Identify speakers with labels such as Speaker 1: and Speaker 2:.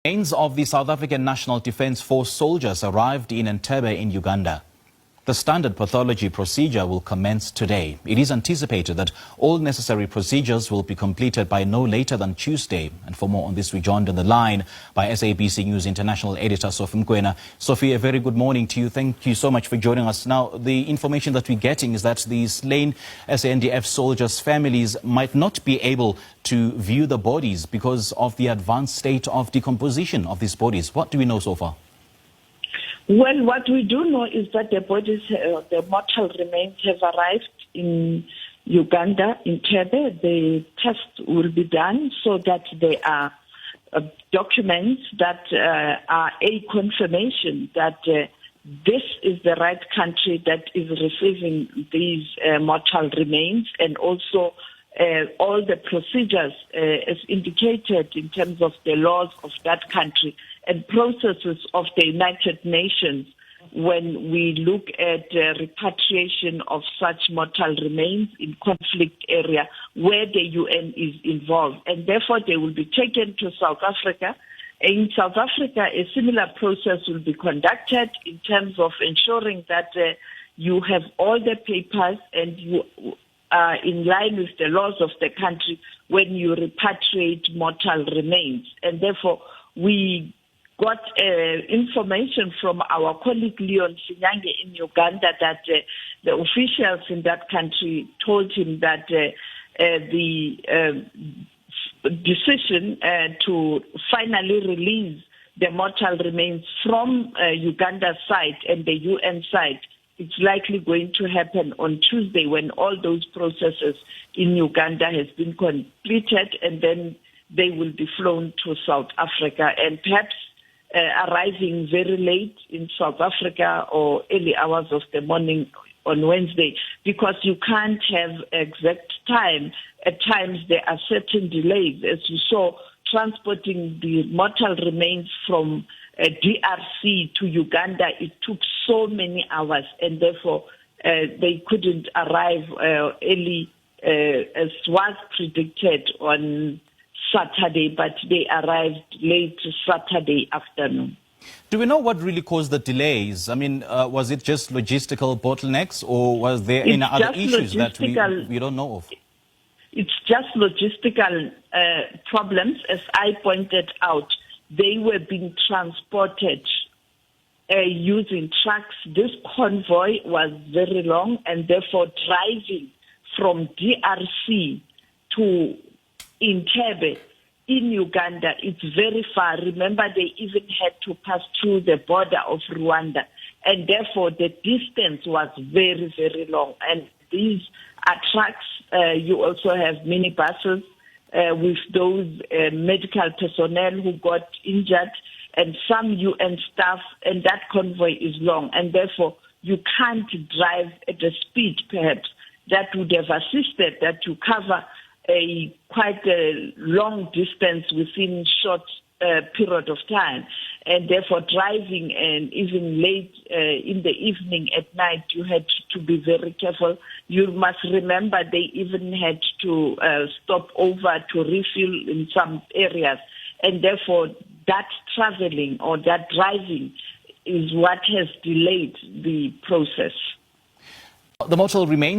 Speaker 1: Remains of the South African National Defence Force soldiers arrived in Entebbe in Uganda. The standard pathology procedure will commence today. It is anticipated that all necessary procedures will be completed by no later than Tuesday. And for more on this, we joined on the line by SABC News International Editor Sophie Mkwena. Sophie, a very good morning to you. Thank you so much for joining us. Now, the information that we're getting is that the slain SANDF soldiers' families might not be able to view the bodies because of the advanced state of decomposition of these bodies. What do we know so far?
Speaker 2: Well, what we do know is that the bodies, the mortal remains have arrived in Uganda, in Entebbe. The test will be done so that there are documents that are a confirmation that this is the right country that is receiving these mortal remains, and also all the procedures as indicated in terms of the laws of that country and processes of the United Nations when we look at repatriation of such mortal remains in conflict area where the UN is involved. And therefore they will be taken to South Africa. In South Africa, a similar process will be conducted in terms of ensuring that you have all the papers and you are in line with the laws of the country when you repatriate mortal remains. And therefore, we got information from our colleague Leon Sinyange in Uganda that the officials in that country told him that the decision to finally release the mortal remains from Uganda's side and the UN side, it's likely going to happen on Tuesday when all those processes in Uganda has been completed, and then they will be flown to South Africa and perhaps arriving very late in South Africa or early hours of the morning on Wednesday, because you can't have exact time. At times there are certain delays. As you saw, transporting the mortal remains from DRC to Uganda, it took so many hours, and therefore they couldn't arrive early as was predicted on Saturday, but they arrived late Saturday afternoon.
Speaker 1: Do we know what really caused the delays? I mean, was it just logistical bottlenecks, or was there any other issues that we don't know of?
Speaker 2: It's just logistical problems. As I pointed out, they were being transported using trucks. This convoy was very long, and therefore driving from DRC to Entebbe in Uganda, it's very far. Remember, they even had to pass through the border of Rwanda, and therefore the distance was very, very long. And these are trucks. You also have minibuses with those medical personnel who got injured and some UN staff, and that convoy is long. And therefore, you can't drive at the speed, perhaps, that would have assisted that to cover quite a long distance within short period of time. And therefore driving, and even late in the evening at night, you had to be very careful. You must remember they even had to stop over to refill in some areas. And therefore that traveling or that driving is what has delayed the process.
Speaker 1: The mortal remains